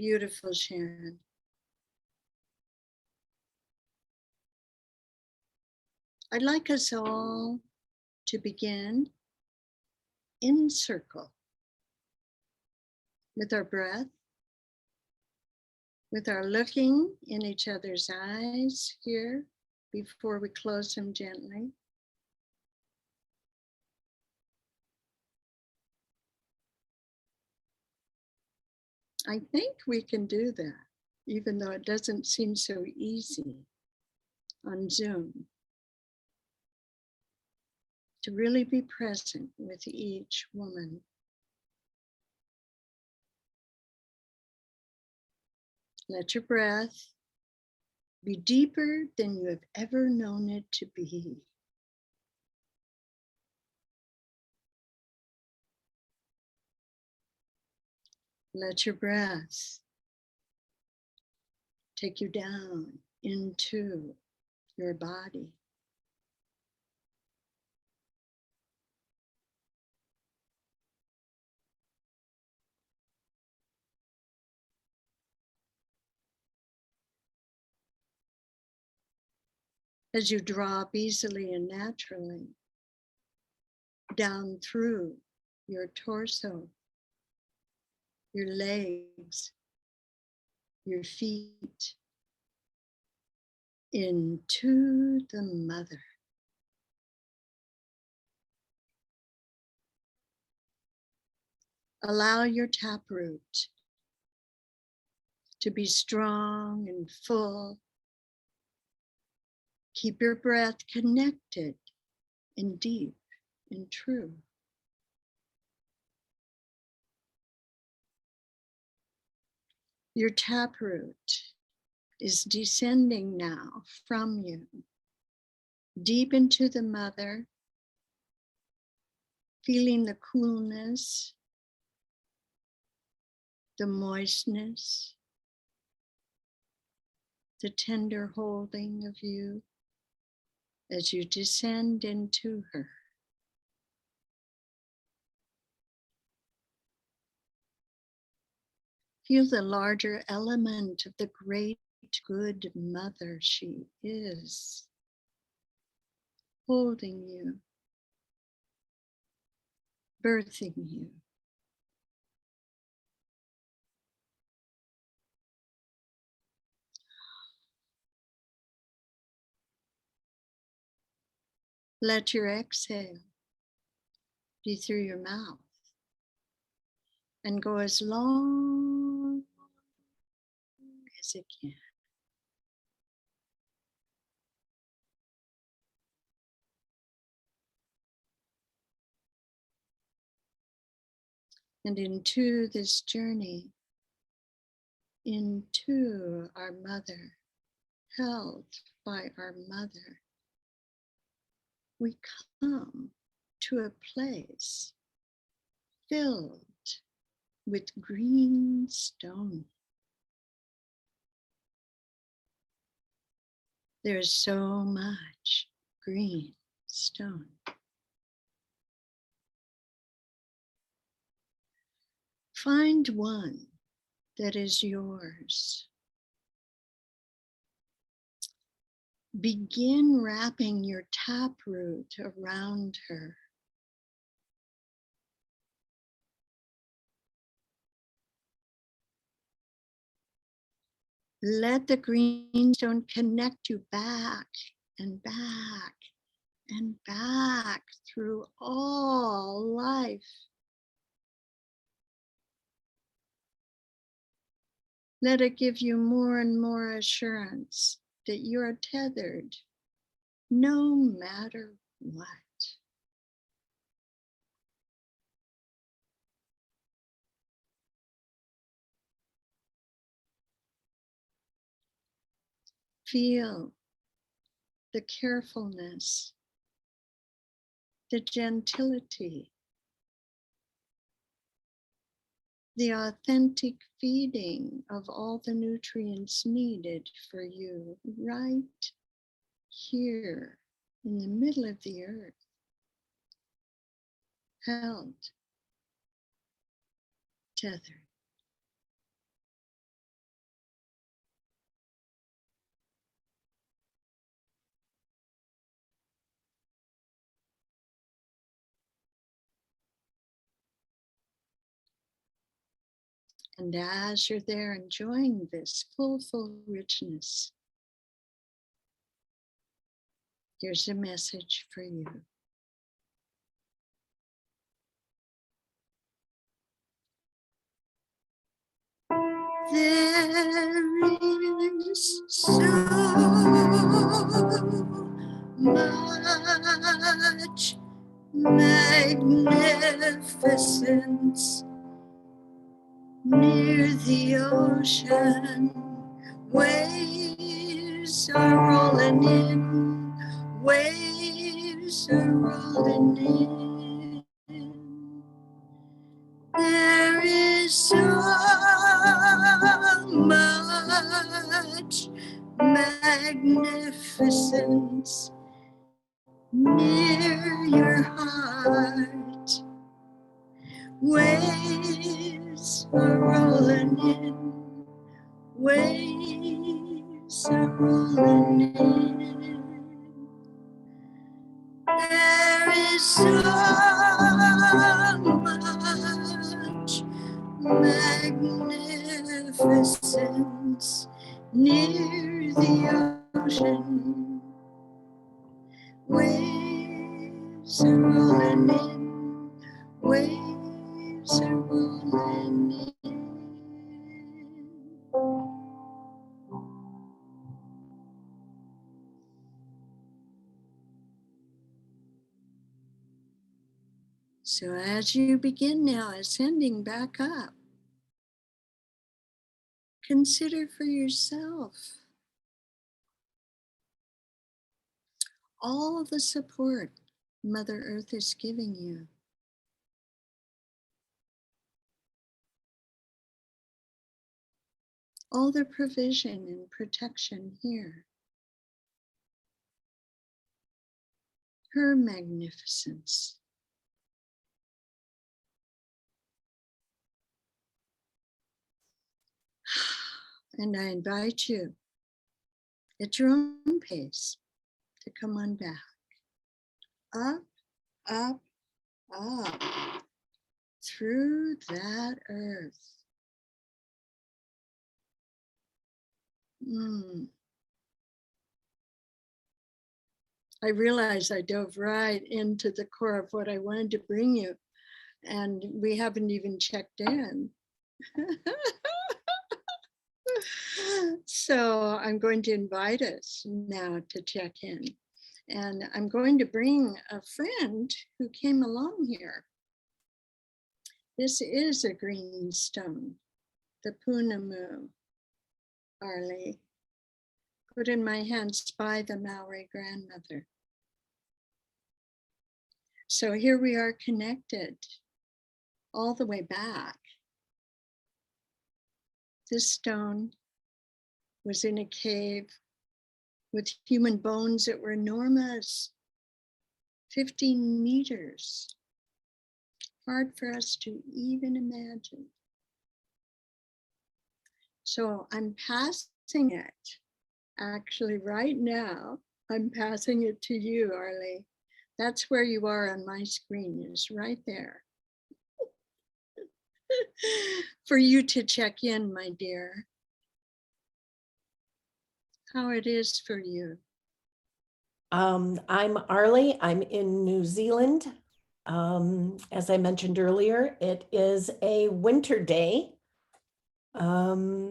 Beautiful, Sharon. I'd like us all to begin in circle with our breath, with our looking in each other's eyes here before we close them gently. I think we can do that, even though it doesn't seem so easy on Zoom. To really be present with each woman. Let your breath be deeper than you have ever known it to be. Let your breath take you down into your body. As you drop easily and naturally down through your torso, your legs, your feet, into the mother. Allow your taproot to be strong and full. Keep your breath connected and deep and true. Your taproot is descending now from you, deep into the mother, feeling the coolness, the moistness, the tender holding of you as you descend into her. Feel the larger element of the great good mother she is, holding you, birthing you. Let your exhale be through your mouth and go as long as it can. And into this journey, into our mother, held by our mother, we come to a place filled with green stone. There's so much green stone. Find one that is yours. Begin wrapping your taproot around her. Let the green stone connect you back and back and back through all life. Let it give you more and more assurance that you are tethered no matter what. Feel the carefulness, the gentility, the authentic feeding of all the nutrients needed for you right here in the middle of the earth, held, tethered. And as you're there enjoying this full richness, here's a message for you. There is so much magnificence near the ocean. Waves are rolling in, waves are rolling in. There is so much magnificence near your heart. Waves are rolling in, waves are rolling in. There is so much magnificence near the ocean. Waves are rolling in, waves are rolling in. So as you begin now ascending back up, consider for yourself all the support Mother Earth is giving you. All the provision and protection here. Her magnificence. And I invite you at your own pace to come on back. Up, up, up through that earth. I realized I dove right into the core of what I wanted to bring you, and we haven't even checked in. So I'm going to invite us now to check in. And I'm going to bring a friend who came along here. This is a green stone, the Punamu, Arlie, put in my hands by the Maori grandmother. So here we are connected all the way back. This stone was in a cave with human bones that were enormous, 15 meters. Hard for us to even imagine. So I'm passing it, actually right now, I'm passing it to you, Arlie. That's where you are on my screen, is right there. For you to check in, my dear. How it is for you. I'm Arlie. I'm in New Zealand. As I mentioned earlier, it is a winter day. Yeah,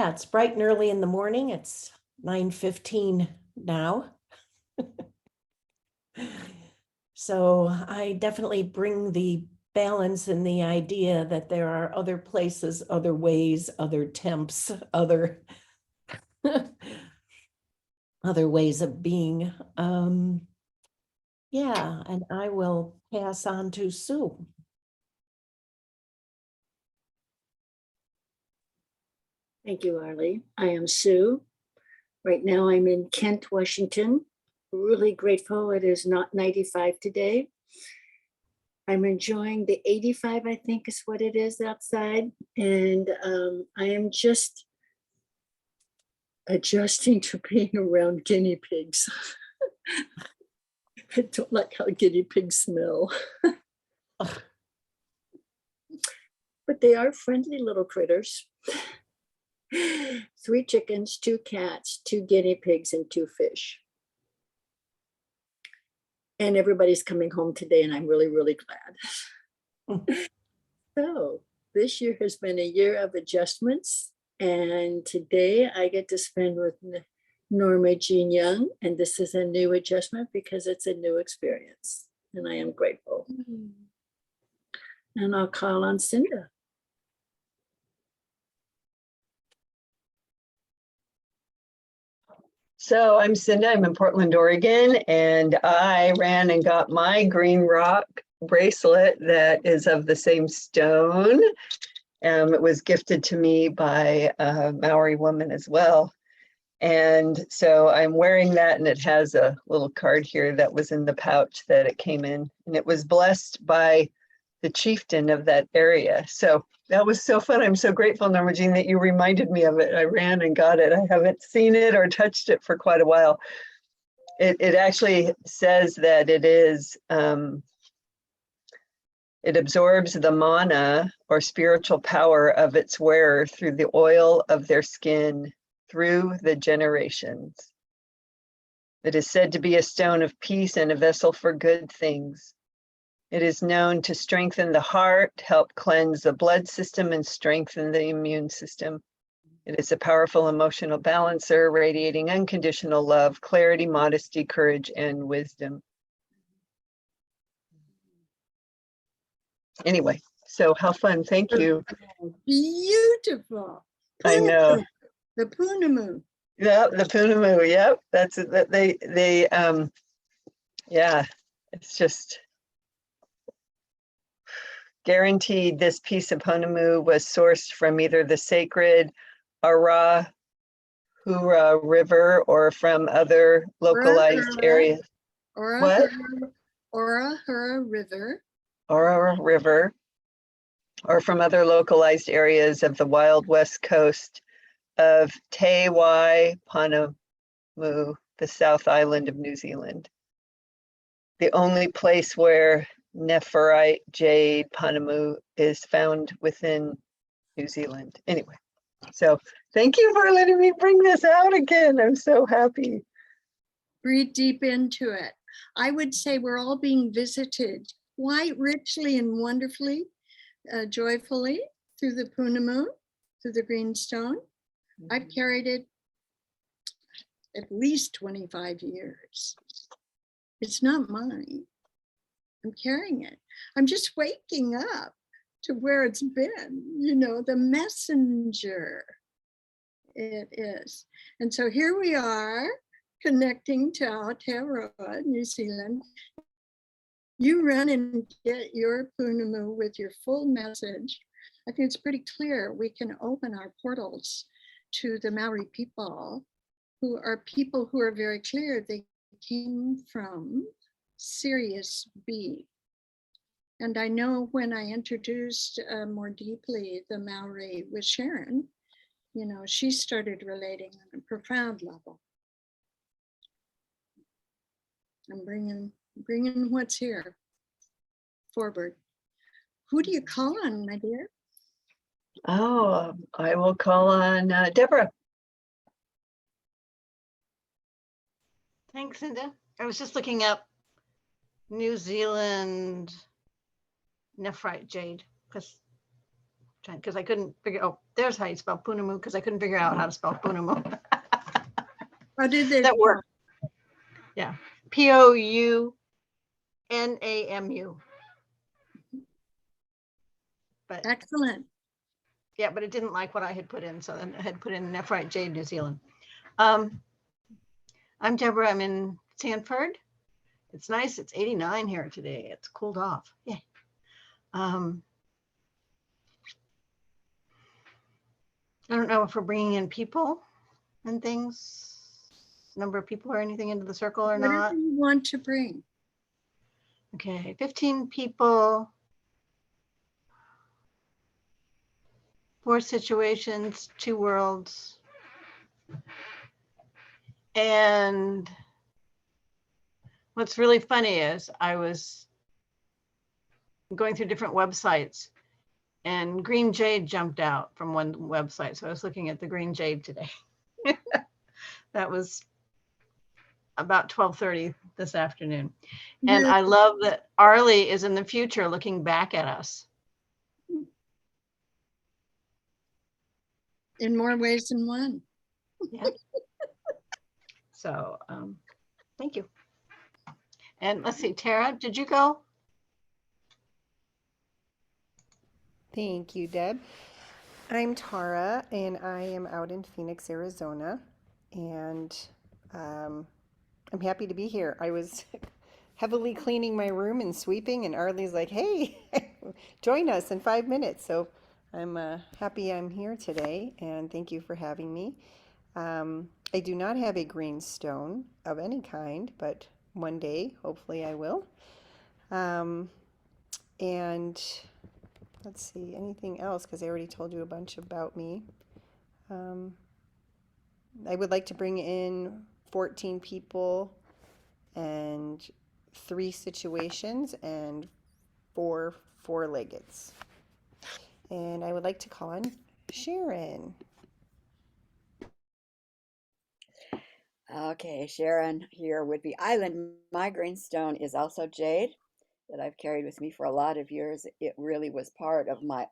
it's bright and early in the morning. It's 9:15 now. So I definitely bring the balance and the idea that there are other places, other ways, other temps, other other ways of being. Yeah, and I will pass on to Sue. Thank you, Arlie. I am Sue. Right now I'm in Kent, Washington. Really grateful it is not 95 today. I'm enjoying the 85, I think is what it is outside. And I am just adjusting to being around guinea pigs. I don't like how guinea pigs smell. But but they are friendly little critters. 3 chickens, 2 cats, 2 guinea pigs, and 2 fish. And everybody's coming home today, and I'm really, really glad. So this year has been a year of adjustments, and today I get to spend with Norma Jean Young, and this is a new adjustment because it's a new experience, and I am grateful. And I'll call on Cinda. So I'm Cinda, I'm in Portland, Oregon, and I ran and got my green rock bracelet that is of the same stone. It was gifted to me by a Maori woman as well. And so I'm wearing that, and it has a little card here that was in the pouch that it came in, and it was blessed by the chieftain of that area. So that was so fun. I'm so grateful, Norma Jean, that you reminded me of it. I ran and got it. I haven't seen it or touched it for quite a while. It actually says that it is, it absorbs the mana or spiritual power of its wearer through the oil of their skin through the generations. It is said to be a stone of peace and a vessel for good things. It is known to strengthen the heart, help cleanse the blood system, and strengthen the immune system. It is a powerful emotional balancer, radiating unconditional love, clarity, modesty, courage, and wisdom. Anyway, so how fun. Thank you. Beautiful. I know. The Punamu. Yeah, the Punamu. Yep. That's it. That yeah, it's just guaranteed this piece of Punamu was sourced from either the sacred Arahura River or from other localized areas. What? Arahura River. Arahura River, or from other localized areas of the wild west coast of Te Waipunamu, the South Island of New Zealand. The only place where nephrite jade Punamu is found within New Zealand. Anyway, so thank you for letting me bring this out again. I'm so happy. Breathe deep into it. I would say we're all being visited quite richly and wonderfully, joyfully through the Punamu, through the green stone. I've carried it at least 25 years. It's not mine. I'm carrying it. I'm just waking up to where it's been, you know, the messenger it is. And so here we are connecting to Aotearoa, New Zealand. You run and get your Punamu with your full message. I think it's pretty clear we can open our portals to the Maori people who are very clear they came from Sirius B. And I know when I introduced more deeply the Maori with Sharon, you know, she started relating on a profound level. I'm bringing what's here forward. Who do you call on, my dear? Oh, I will call on Deborah. Thanks, Cinda. I was just looking up New Zealand nephrite jade because I couldn't figure. Oh, there's how you spell Punamu because I couldn't figure out how to spell Punamu. How did they That worked. Yeah, Pounamu. But Excellent. yeah, but it didn't like what I had put in, so then I had put in nephrite jade New Zealand. I'm Deborah. I'm in Sanford. It's nice. It's 89 here today. It's cooled off. Yeah. I don't know if we're bringing in people and things, number of people or anything into the circle or Whatever not. you want to bring. Okay, 15 people, 4 situations, 2 worlds. And what's really funny is I was going through different websites and green jade jumped out from one website. So I was looking at the green jade today. That was about 12:30 this afternoon. And I love that Arlie is in the future looking back at us. In more ways than one. Yeah. So thank you. And let's see, Tara, did you go? Thank you, Deb. I'm Tara, and I am out in Phoenix, Arizona, and I'm happy to be here. I was heavily cleaning my room and sweeping, and Arlie's like, hey, join us in 5 minutes. So I'm happy I'm here today, and thank you for having me. I do not have a green stone of any kind, but one day, hopefully I will. And let's see, anything else? Because I already told you a bunch about me. I would like to bring in 14 people and 3 situations and 4 four-leggeds. And I would like to call on Sharon. Okay, Sharon here with the island. My greenstone is also jade that I've carried with me for a lot of years. It really was part of my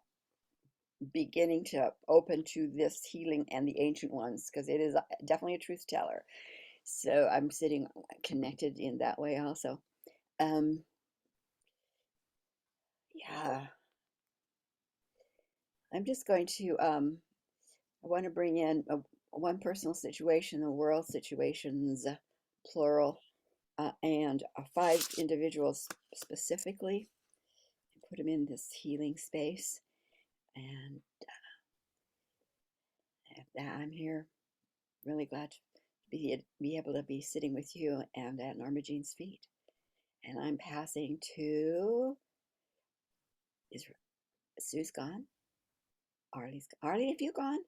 beginning to open to this healing and the ancient ones, because it is definitely a truth teller. So I'm sitting connected in that way also. Yeah, I'm just going to, I want to bring in one personal situation, the world situations, plural, and 5 individuals specifically, and put them in this healing space. And I'm here, really glad to be able to be sitting with you and at Norma Jean's feet. And I'm passing to, is Sue's gone? Arlie, have you gone?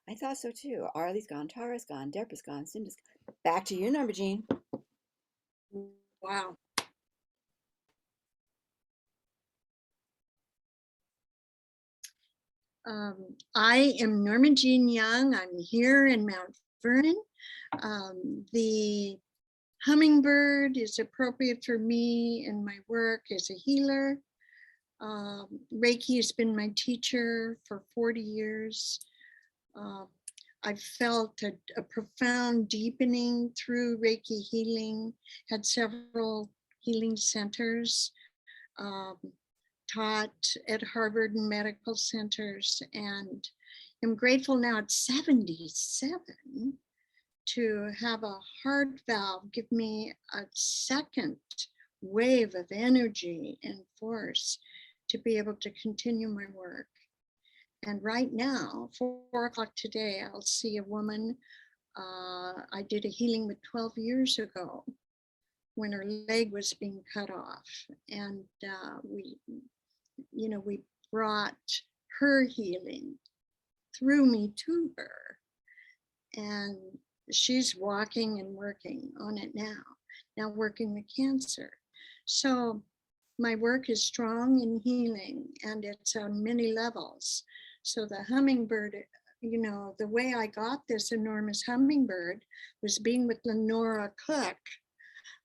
I thought so too. Arlie's gone, Tara's gone, Deborah's gone, Cinda's gone. Back to you, Norma Jean. Wow. I am Norma Jean Young. I'm here in Mount Vernon. The hummingbird is appropriate for me in my work as a healer. Reiki has been my teacher for 40 years. I've felt a profound deepening through Reiki healing, had several healing centers, taught at Harvard and medical centers, and I'm grateful now at 77 to have a heart valve give me a second wave of energy and force to be able to continue my work. And right now, 4 o'clock today, I'll see a woman I did a healing with 12 years ago when her leg was being cut off. And we brought her healing through me to her. And she's walking and working on it now working with cancer. So my work is strong in healing, and it's on many levels. So the hummingbird, the way I got this enormous hummingbird was being with Lenora Cook,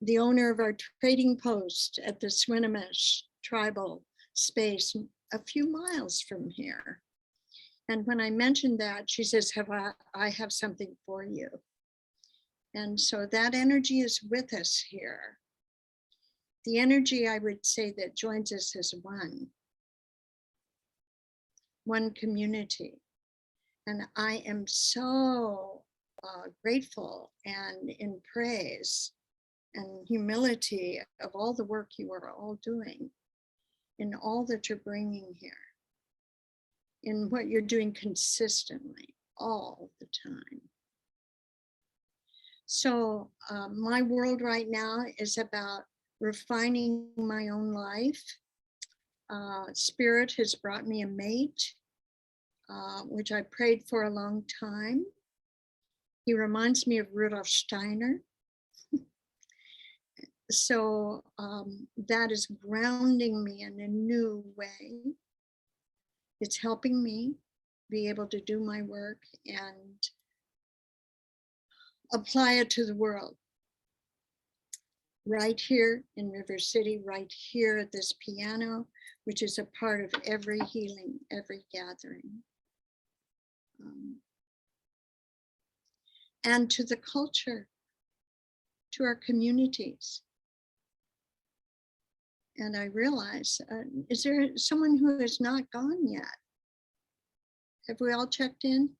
the owner of our trading post at the Swinomish tribal space a few miles from here. And when I mentioned that, she says, I have something for you. And so that energy is with us here. The energy, I would say, that joins us is one community. And I am so grateful and in praise and humility of all the work you are all doing, in all that you're bringing here, in what you're doing consistently all the time. So my world right now is about refining my own life. Spirit has brought me a mate, which I prayed for a long time. He reminds me of Rudolf Steiner. So that is grounding me in a new way. It's helping me be able to do my work and apply it to the world. Right here in River City, right here at this piano, which is a part of every healing, every gathering. And to the culture, to our communities. And I realize, is there someone who has not gone yet? Have we all checked in?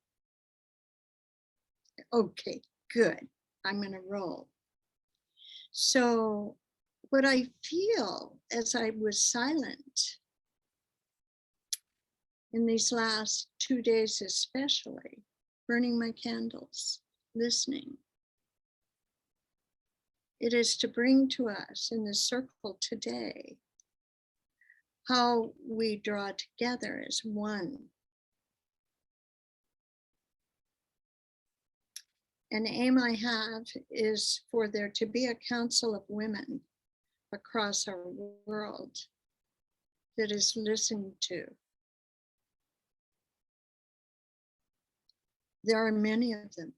Okay, good. I'm gonna roll. So what I feel as I was silent in these last 2 days, especially, burning my candles, listening, it is to bring to us in the circle today how we draw together as one. An aim I have is for there to be a council of women across our world that is listened to. There are many of them.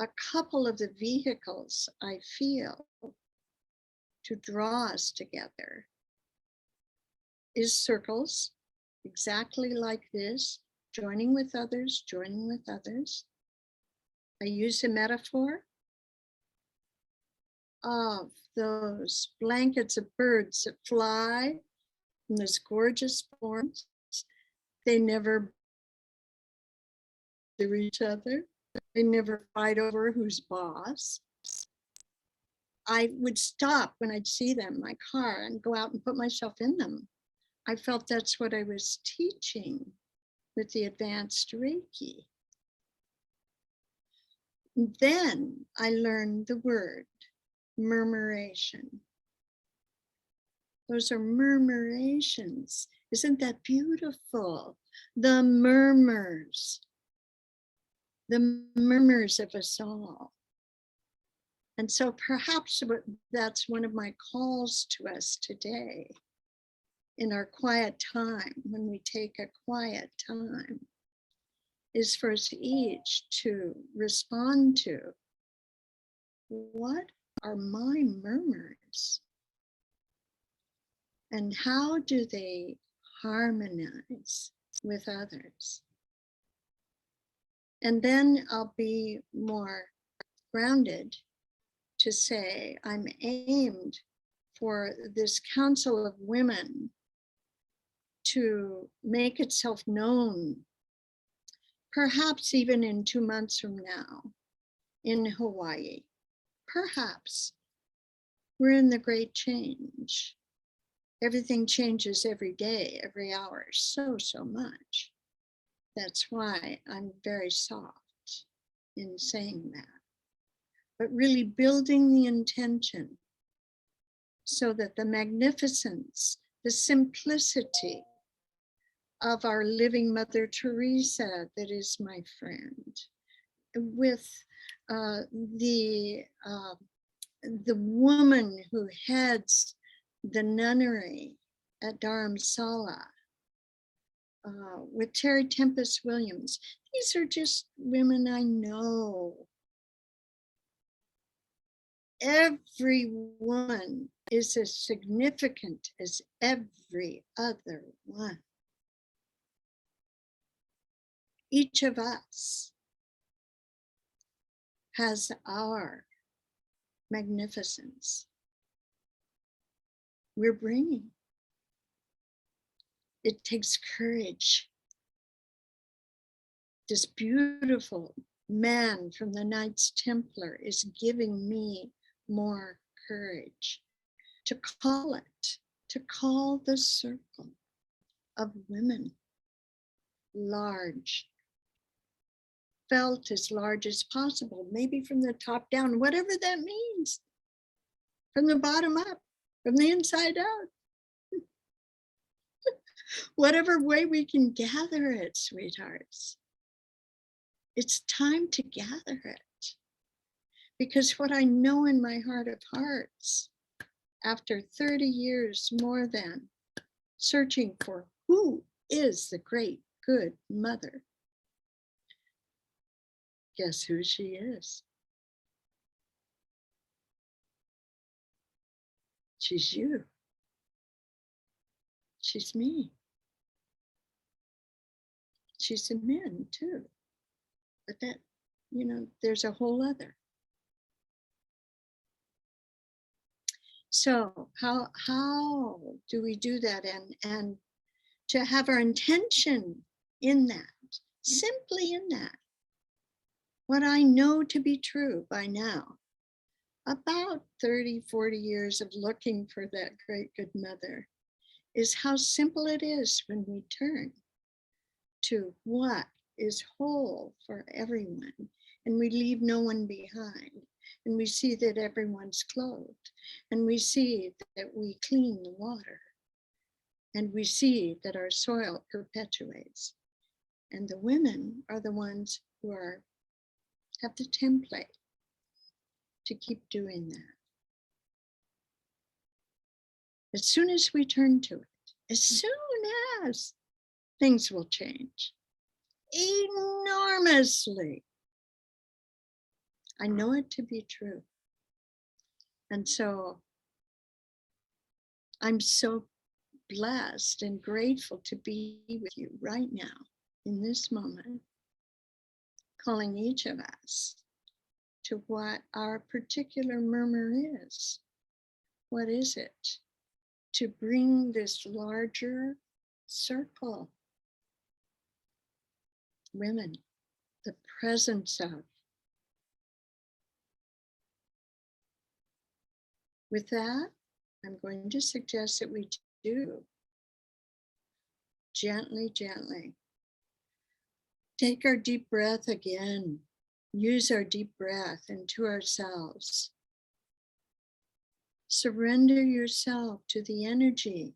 A couple of the vehicles I feel to draw us together is circles, exactly like this, joining with others, joining with others. I use a metaphor of those blankets of birds that fly in those gorgeous forms. They never bother each other. They never fight over who's boss. I would stop when I'd see them in my car and go out and put myself in them. I felt that's what I was teaching with the advanced Reiki. Then I learned the word murmuration. Those are murmurations. Isn't that beautiful? The murmurs of us all. And so perhaps that's one of my calls to us today in our quiet time, when we take a quiet time, is for us each to respond to, what are my murmurs? And how do they harmonize with others? And then I'll be more grounded to say I'm aimed for this council of women to make itself known, perhaps even in 2 months from now in Hawaii. Perhaps. We're in the great change. Everything changes every day, every hour, so much. That's why I'm very soft in saying that. But really building the intention so that the magnificence, the simplicity of our living Mother Teresa, that is my friend, with the woman who heads the nunnery at Dharamsala, with Terry Tempest Williams. These are just women I know. Every one is as significant as every other one. Each of us has our magnificence. We're bringing. It takes courage. This beautiful man from the Knights Templar is giving me more courage to call the circle of women large, felt as large as possible, maybe from the top down, whatever that means, from the bottom up, from the inside out. Whatever way we can gather it, sweethearts. It's time to gather it. Because what I know in my heart of hearts, after 30 years more than searching for who is the great good mother. Guess who she is? She's you. She's me. She's the men too. But that, there's a whole other. So how do we do that? And to have our intention in that, simply in that, what I know to be true by now, about 30, 40 years of looking for that great good mother, is how simple it is when we turn to what is whole for everyone, and we leave no one behind, and we see that everyone's clothed, and we see that we clean the water, and we see that our soil perpetuates, and the women are the ones who have the template to keep doing that. As soon as we turn to it, as soon as, things will change enormously. I know it to be true. And so I'm so blessed and grateful to be with you right now in this moment, calling each of us to what our particular murmur is. What is it? To bring this larger circle. Women, the presence of. With that, I'm going to suggest that we do gently, gently. Take our deep breath again. Use our deep breath into ourselves. Surrender yourself to the energy.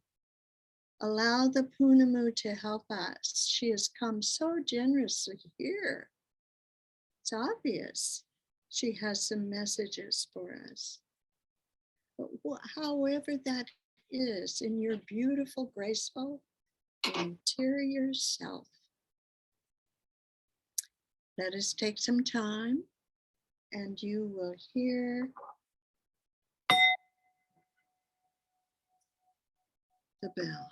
Allow the Punamu to help us. She has come so generously here. It's obvious she has some messages for us. But however that is in your beautiful, graceful, interior self. Let us take some time and you will hear the bell.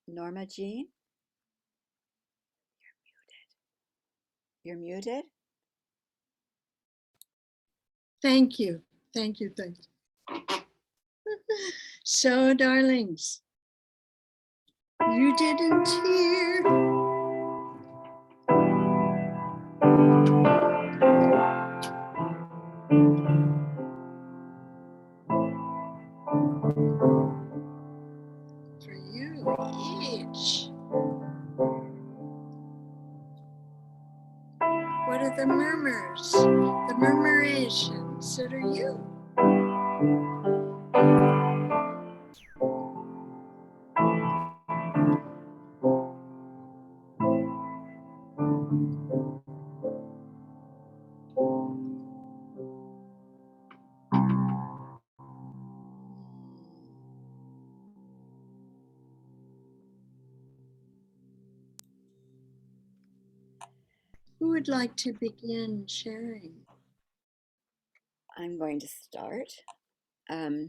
Norma Jean, you're muted. Thank you. Thank you. Thank you. So, darlings, you didn't hear. For you each. What are the murmurs, the murmurations that are you? Who would like to begin sharing? I'm going to start. I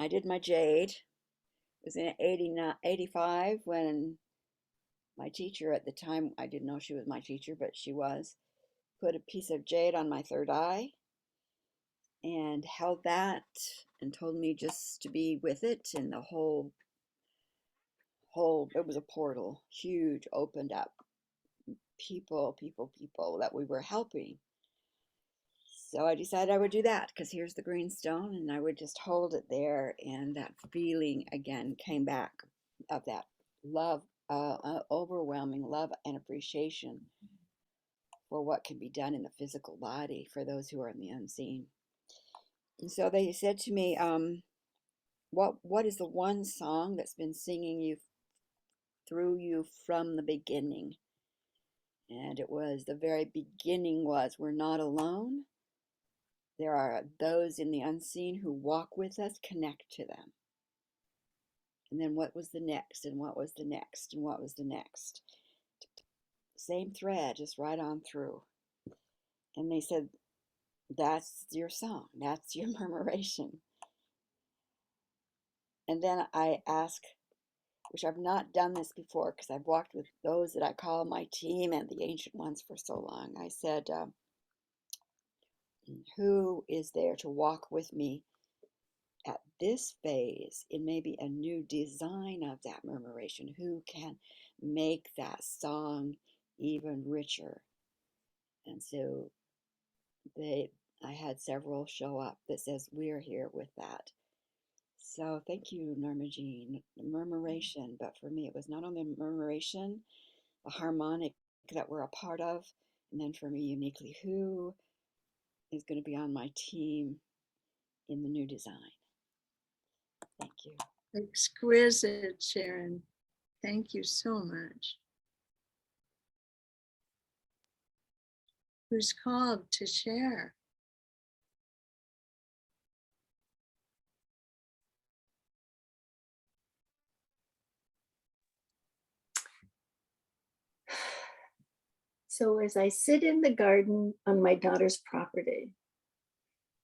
did my jade. It was in 85 when my teacher at the time, I didn't know she was my teacher, but she was, put a piece of jade on my third eye and held that and told me just to be with it, and the whole it was a portal, huge, opened up, people that we were helping. So I decided I would do that, because here's the green stone, and I would just hold it there, and that feeling again came back of that love, overwhelming love and appreciation for what can be done in the physical body for those who are in the unseen. And so they said to me, what is the one song that's been singing you through you from the beginning? And it was, the very beginning was, we're not alone. There are those in the unseen who walk with us, connect to them. And then what was the next, and what was the next, and what was the next? Same thread, just right on through. And they said, that's your song, that's your murmuration. And then I asked, which I've not done this before because I've walked with those that I call my team and the ancient ones for so long. I said, who is there to walk with me at this phase in maybe a new design of that murmuration? Who can make that song even richer? And so I had several show up that says, we're here with that. So thank you, Norma Jean. Murmuration, but for me, it was not only murmuration, a harmonic that we're a part of, and then for me uniquely, who is going to be on my team in the new design. Thank you. Exquisite, Sharon. Thank you so much. Who's called to share? So as I sit in the garden on my daughter's property,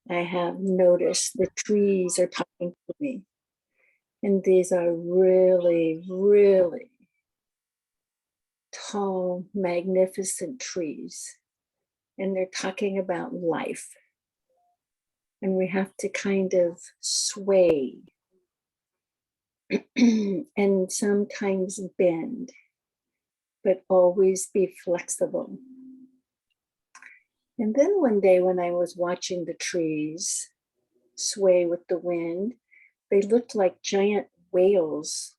I have noticed the trees are talking to me. And these are really, really tall, magnificent trees. And they're talking about life. And we have to kind of sway and sometimes bend, but always be flexible. And then one day when I was watching the trees sway with the wind, they looked like giant whales.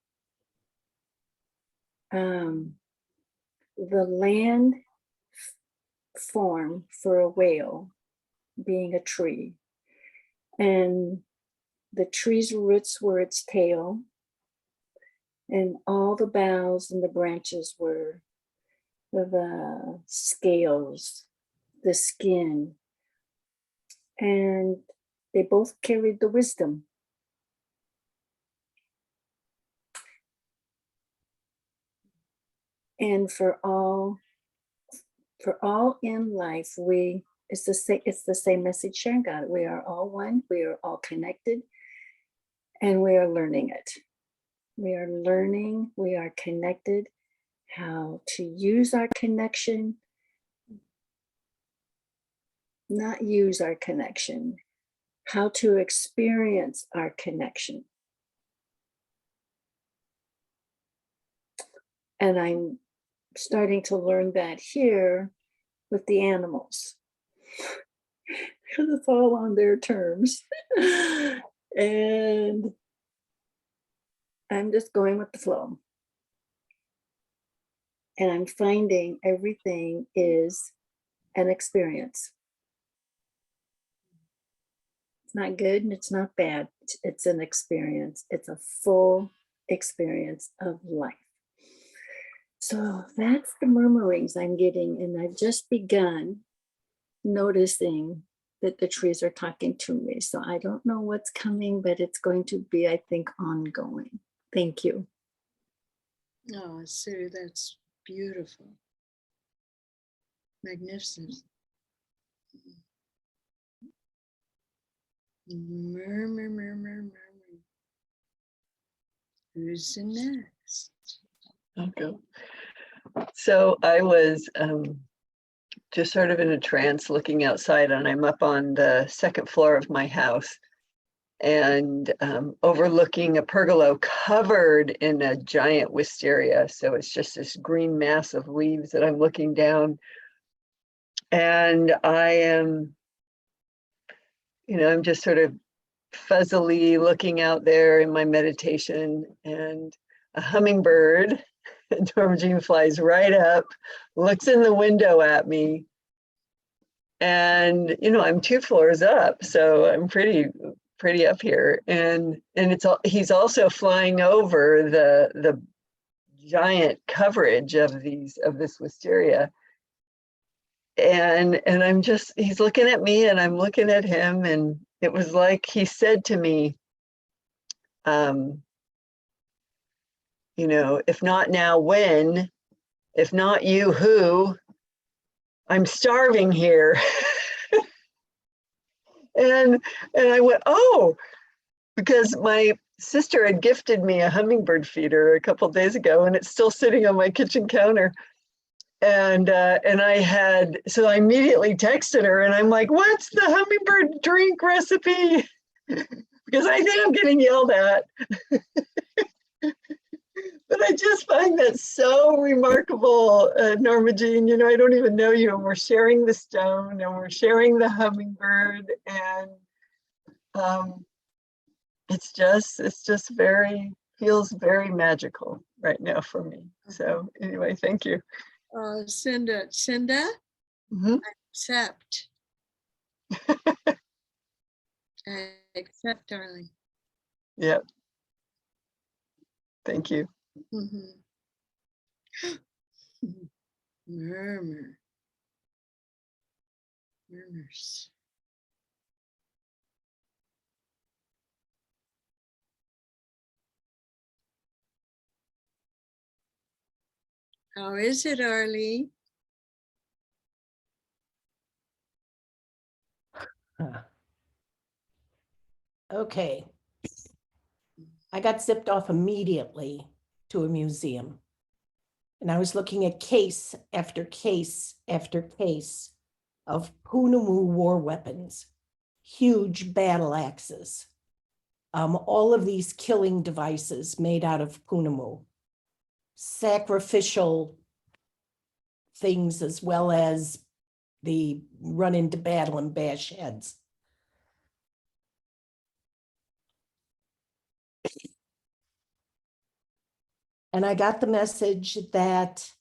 The land form for a whale being a tree, and the tree's roots were its tail, and all the boughs and the branches were the scales, the skin, and they both carried the wisdom. And for all in life, it's the same message Sharon got. We are all one, we are all connected, and we are learning it. We are learning, we are connected, how to use our connection, not use our connection, how to experience our connection. And I'm starting to learn that here with the animals, because it's all on their terms. And I'm just going with the flow. And I'm finding everything is an experience. It's not good and it's not bad. It's an experience. It's a full experience of life. So that's the murmurings I'm getting. And I've just begun noticing that the trees are talking to me. So I don't know what's coming, but it's going to be, I think, ongoing. Thank you. Oh, Sue, that's beautiful. Magnificent. Murmur, murmur, murmur. Who's next? Okay. So I was just sort of in a trance looking outside, and I'm up on the second floor of my house and overlooking a pergola covered in a giant wisteria. So it's just this green mass of leaves that I'm looking down. And I am, I'm just sort of fuzzily looking out there in my meditation, and a hummingbird, Norma Jean, flies right up, looks in the window at me. And, I'm 2 floors up, so I'm pretty up here. And he's also flying over the giant coverage of this wisteria. And he's looking at me and I'm looking at him, and it was like he said to me, if not now, when? If not you, who? I'm starving here. and I went, oh, because my sister had gifted me a hummingbird feeder a couple of days ago, and it's still sitting on my kitchen counter. And so I immediately texted her, and I'm like, what's the hummingbird drink recipe? Because I think I'm getting yelled at. But I just find that so remarkable, Norma Jean. I don't even know you, and we're sharing the stone, and we're sharing the hummingbird, and it's just feels very magical right now for me. So anyway, thank you. Cinda, Mm-hmm. accept. I accept, darling. Yep. Thank you. Mm-hmm. Murmur. Murmurs. How is it, Arlie? Okay. I got zipped off immediately to a museum. And I was looking at case after case after case of Punamu war weapons, huge battle axes, all of these killing devices made out of Punamu, sacrificial things, as well as the run into battle and bash heads. And I got the message that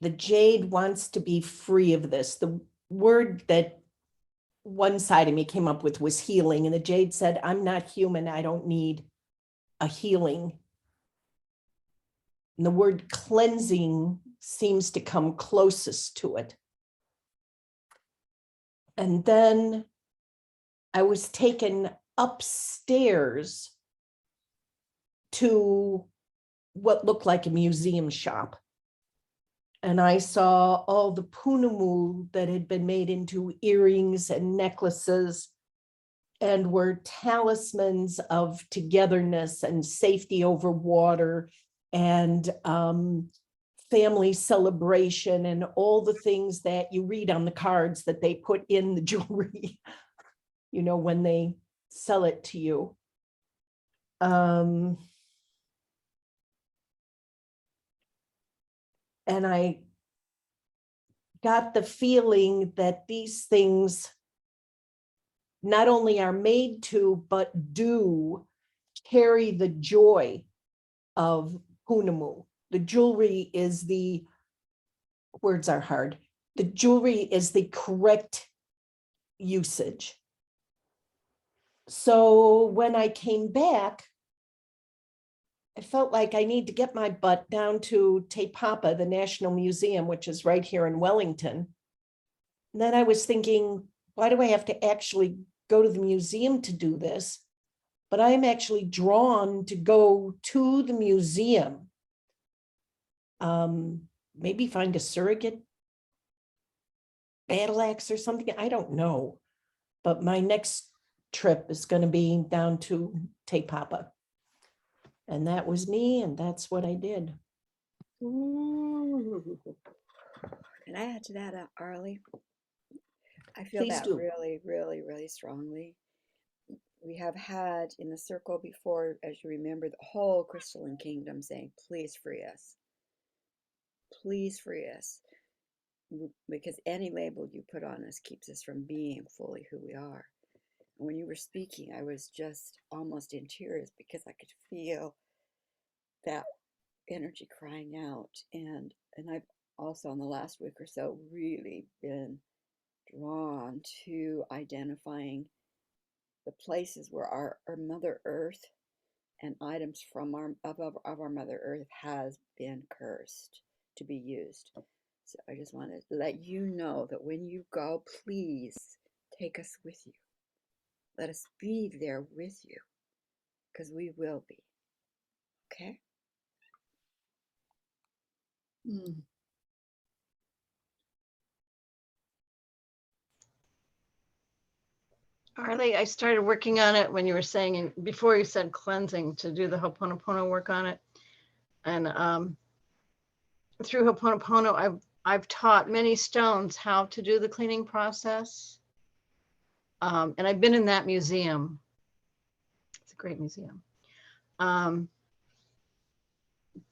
the Jade wants to be free of this. The word that one side of me came up with was healing. And the Jade said, I'm not human. I don't need a healing. And the word cleansing seems to come closest to it. And then I was taken upstairs to what looked like a museum shop. And I saw all the Punamu that had been made into earrings and necklaces and were talismans of togetherness and safety over water and family celebration and all the things that you read on the cards that they put in the jewelry, you know, when they sell it to you. And I got the feeling that these things not only are made to, but do carry the joy of Punamu. The jewelry is the, words are hard. The jewelry is the correct usage. So when I came back, I felt like I need to get my butt down to Te Papa, the National Museum, which is right here in Wellington. And then I was thinking, why do I have to actually go to the museum to do this? But I'm actually drawn to go to the museum. Maybe find a surrogate battle axe or something. I don't know. But my next trip is going to be down to Te Papa. And that was me, and that's what I did. Ooh. Can I add to that, Arlie? I feel Please that do. really, really, really strongly. We have had in the circle before, as you remember, the whole crystalline kingdom saying, please free us. Please free us. Because any label you put on us keeps us from being fully who we are. And when you were speaking, I was just almost in tears because I could feel that energy crying out. And I've also in the last week or so really been drawn to identifying the places where our Mother Earth and items from our Mother Earth has been cursed to be used. So I just want to let you know that when you go, please take us with you. Let us be there with you, because we will be. Okay? Mm. Arlie, I started working on it when you were saying, and before you said cleansing, to do the Ho'oponopono work on it. And through Ho'oponopono, I've taught many stones how to do the cleaning process. And I've been in that museum. It's a great museum.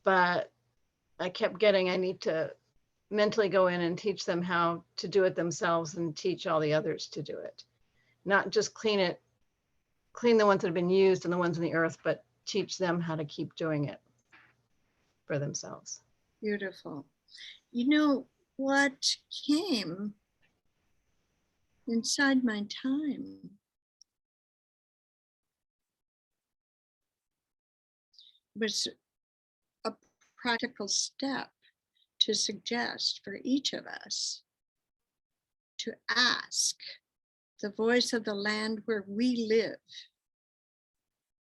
But I kept getting, I need to mentally go in and teach them how to do it themselves and teach all the others to do it. Not just clean the ones that have been used and the ones in the earth, but teach them how to keep doing it for themselves. Beautiful. You know what came inside my time was a practical step to suggest for each of us to ask the voice of the land where we live,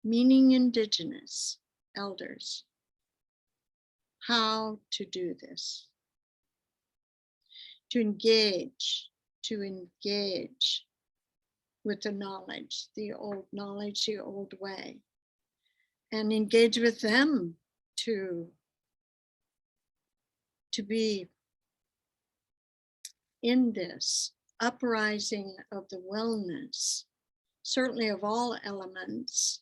meaning indigenous elders, how to do this, to engage with the knowledge, the old way, and engage with them to be in this uprising of the wellness, certainly of all elements,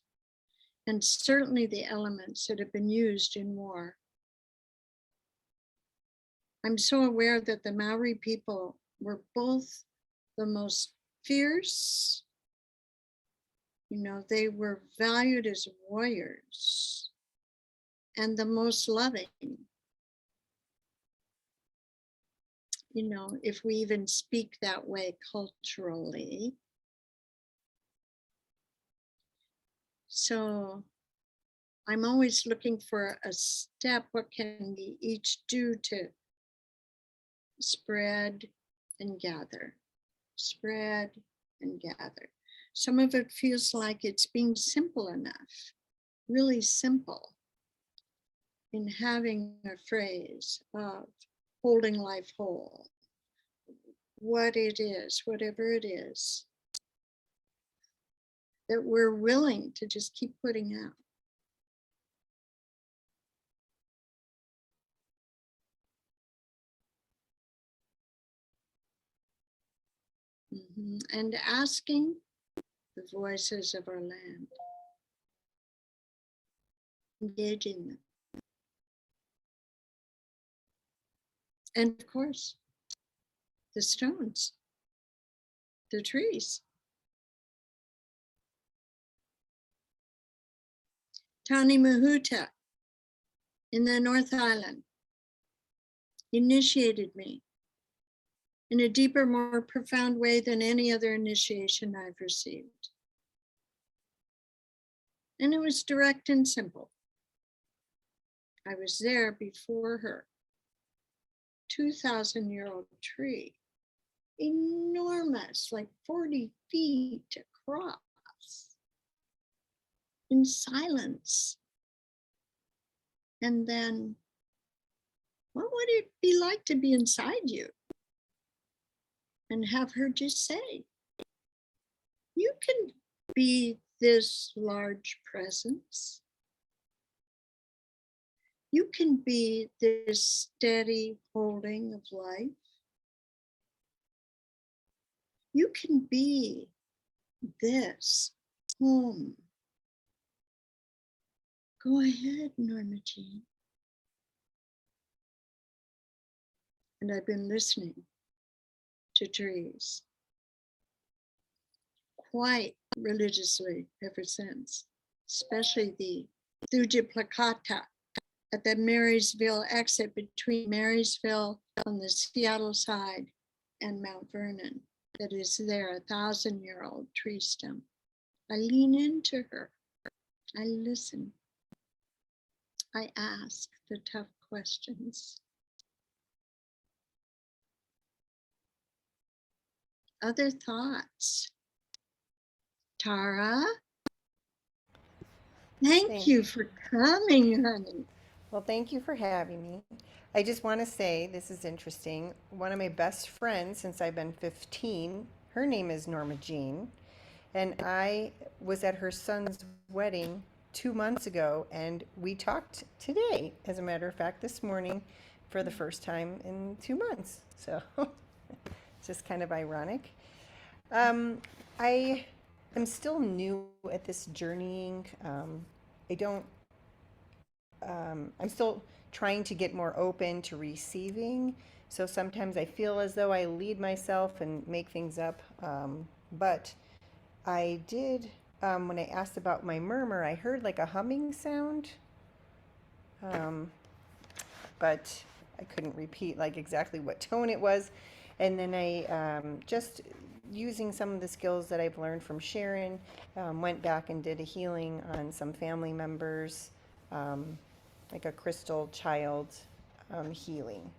and certainly the elements that have been used in war. I'm so aware that the Maori people were both the most fierce, they were valued as warriors, and the most loving. If we even speak that way culturally. So I'm always looking for a step. What can we each do to spread and gather, spread and gather? Some of it feels like it's being simple enough, really simple, in having a phrase of holding life whole. What it is, whatever it is, that we're willing to just keep putting out. And asking the voices of our land, engaging them. And of course, the stones, the trees. Tani Mahuta in the North Island initiated me in a deeper, more profound way than any other initiation I've received. And it was direct and simple. I was there before her. 2,000-year-old tree, enormous, like 40 feet across, in silence. And then, what would it be like to be inside you? And have her just say, you can be this large presence. You can be this steady holding of life. You can be this home. Go ahead, Norma Jean. And I've been listening to trees quite religiously ever since, especially the Thuja Placata at the Marysville exit between Marysville on the Seattle side and Mount Vernon, that is there, 1,000-year-old tree stump. I lean into her. I listen. I ask the tough questions. Other thoughts? Tara? Thank you for coming, honey. Well, thank you for having me. I just want to say, this is interesting. One of my best friends since I've been 15, her name is Norma Jean, and I was at her son's wedding 2 months ago, and we talked today, as a matter of fact, this morning for the first time in 2 months. So it's just kind of ironic. I am still new at this journeying. I'm still trying to get more open to receiving. So sometimes I feel as though I lead myself and make things up. But I did, when I asked about my murmur, I heard like a humming sound. But I couldn't repeat like exactly what tone it was. And then I just using some of the skills that I've learned from Sharon, went back and did a healing on some family members, like a crystal child healing,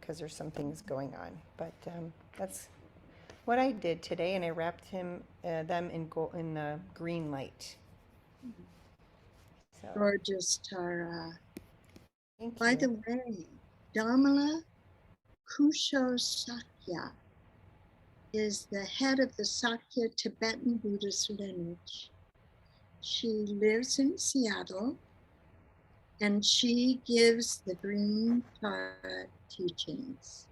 because there's some things going on. But that's what I did today, and I wrapped them in green light. So, Gorgeous, Tara. thank By you. the way, Damala Kusho Sakya is the head of the Sakya Tibetan Buddhist lineage. She lives in Seattle, and she gives the Green Tara teachings.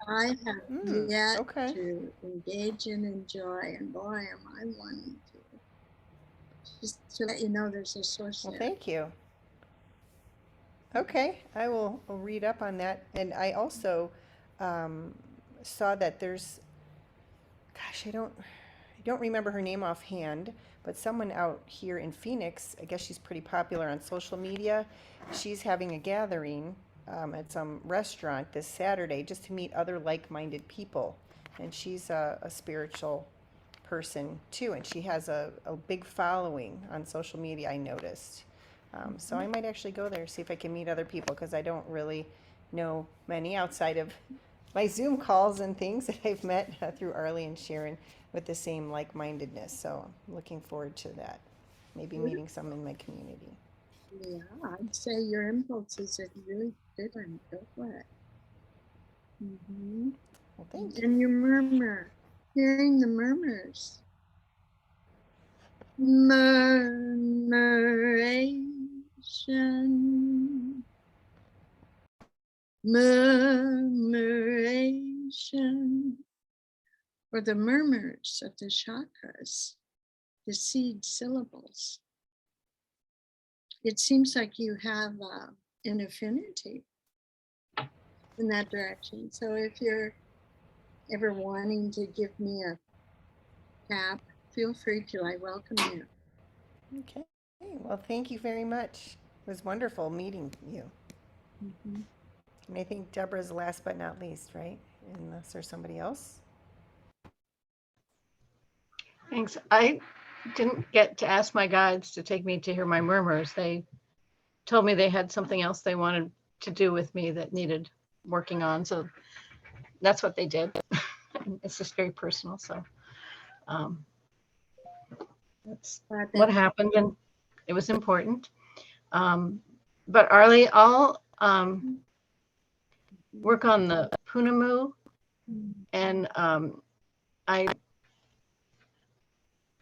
I have yet Okay. to engage and enjoy, and boy, am I wanting to. Just to let you know, there's a source Well, there. thank you. Okay, I'll read up on that. And I also saw that there's, gosh, I don't remember her name offhand, but someone out here in Phoenix, I guess she's pretty popular on social media. She's having a gathering at some restaurant this Saturday just to meet other like-minded people. And she's a spiritual person too, and she has a big following on social media, I noticed. So I might actually go there, see if I can meet other people, because I don't really know many outside of my Zoom calls and things that I've met through Arlie and Sharon with the same like-mindedness. So I'm looking forward to that. Maybe meeting some in my community. Yeah, I'd say your impulses are really good and go for it. Well, thank you. And your murmur, hearing the murmurs. Murmuration. Murmuration. Or the murmurs of the chakras, the seed syllables. It seems like you have an affinity in that direction. So if you're ever wanting to give me a tap, feel free to. I welcome you. Okay. Well, thank you very much. It was wonderful meeting you. Mhm. And I think Deborah's last but not least, right? Unless there's somebody else. Thanks. I didn't get to ask my guides to take me to hear my murmurs. They told me they had something else they wanted to do with me that needed working on. So that's what they did. It's just very personal. So that's Glad what that- happened, and it was important. But Arlie, I'll work on the Punamu, and I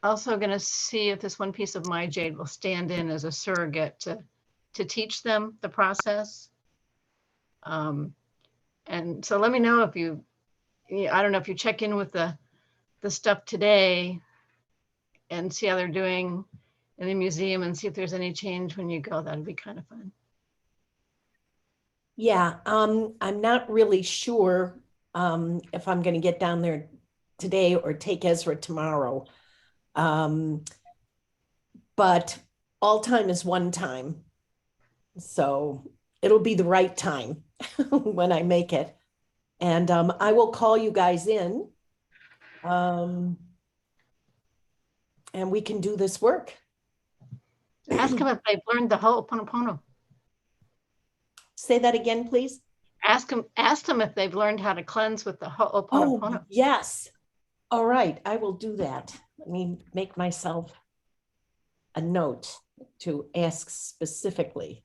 also going to see if this one piece of my jade will stand in as a surrogate to teach them the process. And so let me know if you, I don't know if you check in with the stuff today and see how they're doing in the museum and see if there's any change when you go. That'd be kind of fun. Yeah, I'm not really sure if I'm going to get down there today or take Ezra tomorrow. But all time is one time. So it'll be the right time when I make it. And I will call you guys in. And we can do this work. Ask them if they've learned the Ho'oponopono. Say that again, please. Ask them if they've learned how to cleanse with the Ho'oponopono. Oh, yes. All right, I will do that. Let me make myself a note to ask specifically.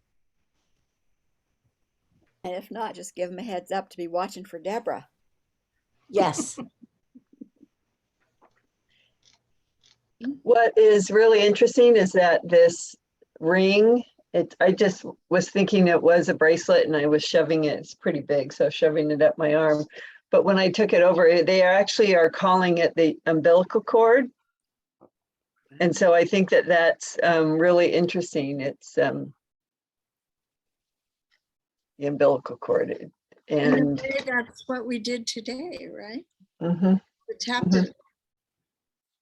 And if not, just give them a heads up to be watching for Deborah. Yes. What is really interesting is that this ring, I just was thinking it was a bracelet and I was shoving it. It's pretty big, so shoving it up my arm. But when I took it over, they actually are calling it the umbilical cord. And so I think that that's really interesting. It's the umbilical cord. In a And way, that's what we did today, right? mhm, The tapping.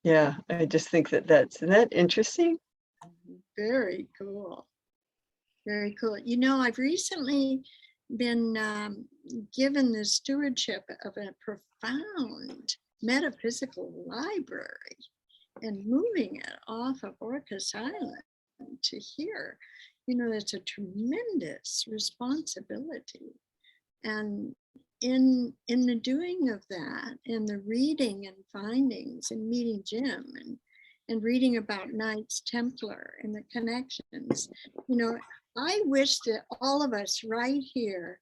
yeah, I just think that isn't that interesting? Very cool. Very cool. You know, I've recently been given the stewardship of a profound metaphysical library and moving it off of Orcas Island to here. You know, that's a tremendous responsibility. And in the doing of that, and the reading and findings and meeting Jim and reading about Knights Templar and the connections, you know, I wish that all of us right here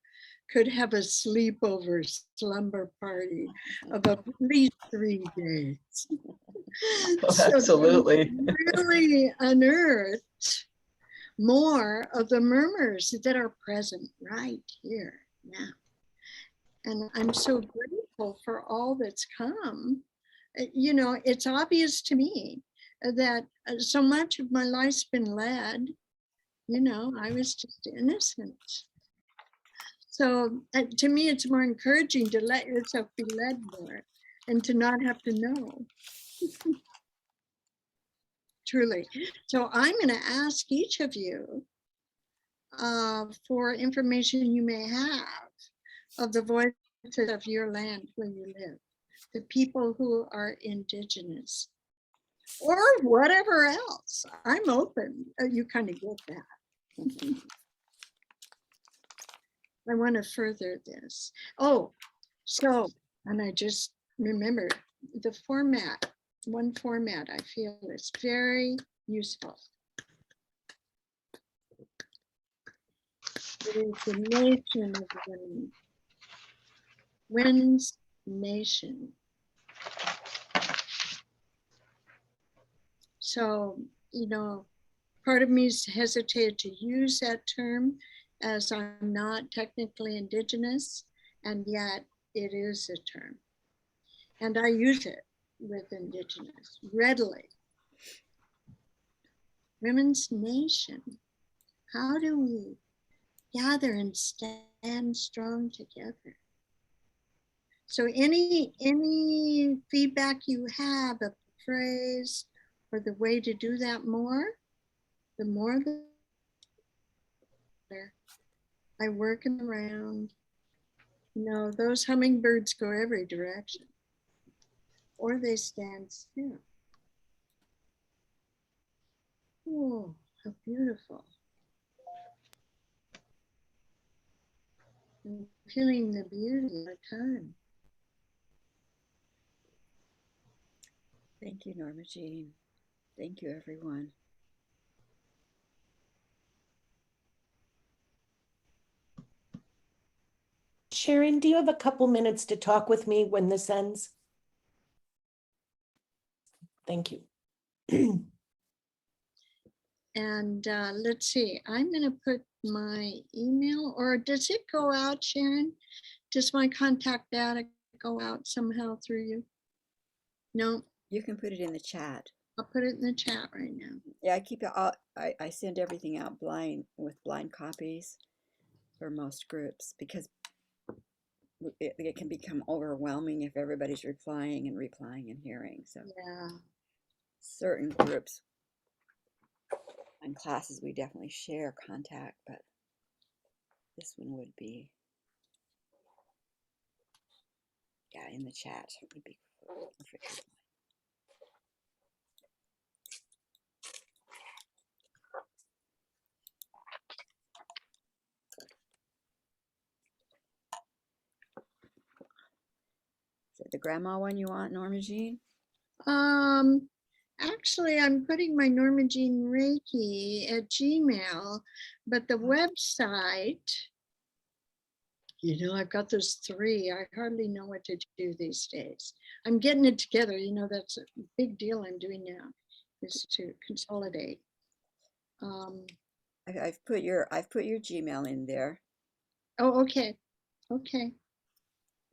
could have a sleepover slumber party of at least 3 days. Oh, So absolutely. really unearthed more of the murmurs that are present right here now. And I'm so grateful for all that's come. You know, it's obvious to me that so much of my life's been led, you know, I was just innocent. So to me, it's more encouraging to let yourself be led more and to not have to know. Truly. So I'm going to ask each of you for information you may have of the voices of your land where you live, the people who are indigenous, or whatever else. I'm open. You kind of get that. I want to further this. Oh, so, and I just remember the format, one format I feel is very useful. It is the nation of women. Women's nation. So, part of me hesitated to use that term as I'm not technically Indigenous, and yet it is a term. And I use it with Indigenous readily. Women's Nation. How do we gather and stand strong together? So any feedback you have of the phrase or the way to do that more, the more the better. I work around, those hummingbirds go every direction, or they stand still. Oh, how beautiful. I'm feeling the beauty of the time. Thank you, Norma Jean. Thank you, everyone. Sharon, do you have a couple minutes to talk with me when this ends? Thank you. And let's see, I'm going to put my email, or does it go out, Sharon? Does my contact data go out somehow through you? No, You can put it in the chat. I'll put it in the chat right now. Yeah, I keep it all, I send everything out blind with blind copies for most groups because it can become overwhelming if everybody's replying and hearing. So Yeah. certain groups and classes we definitely share contact, but this one would be, yeah, in the chat would be perfect. Is it the grandma one you want, Norma Jean? Actually, I'm putting my Norma Jean Reiki at Gmail, but the website, I've got those three. I hardly know what to do these days. I'm getting it together. That's a big deal I'm doing now, is to consolidate. I've put your Gmail in there. Oh, okay. Okay.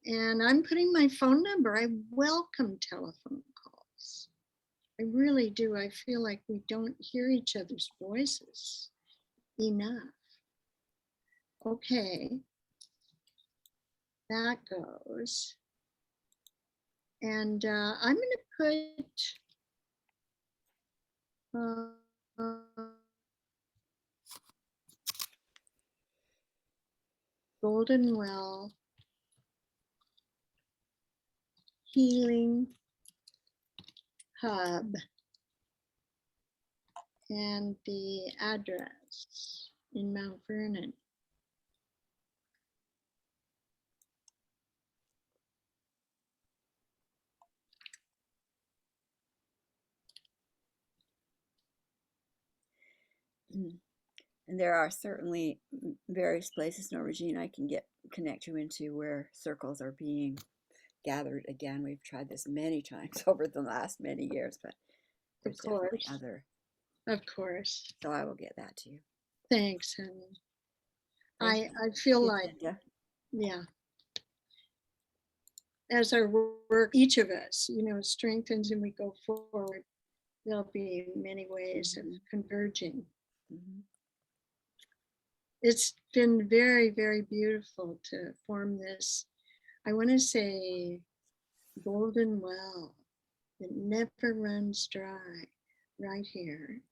And I'm putting my phone number. I welcome telephone calls. I really do. I feel like we don't hear each other's voices enough. Okay. That goes. And I'm going to put Golden Well Healing Hub and the address in Mount Vernon. And there are certainly various places, Norma Jean, I can connect you into where circles are being gathered again. We've tried this many times over the last many years, but there's definitely other. Of course. So I will get that to you. Thanks, honey. I Thank feel you, like, Linda. yeah, as our work, each of us, strengthens and we go forward, there'll be many ways of converging. Mhm. It's been very, very beautiful to form this, I want to say, golden well that never runs dry right here.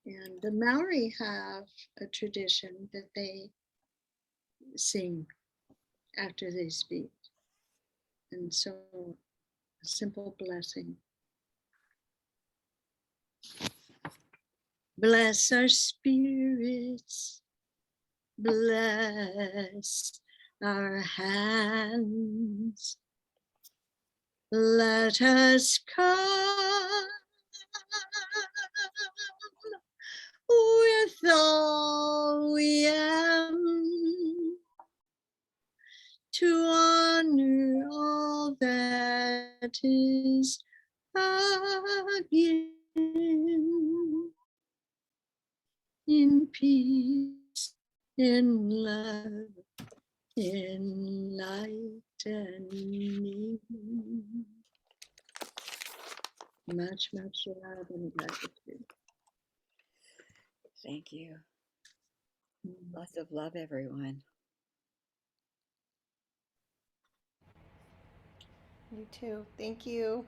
And the Maori have a tradition that they sing after they speak. And so a simple blessing. Bless our spirits, bless our hands. Let us come with all we am to honor all that is again. in peace, in love, enlightening. Much, much love and gratitude. Thank you. Lots of love, everyone. You too. Thank you.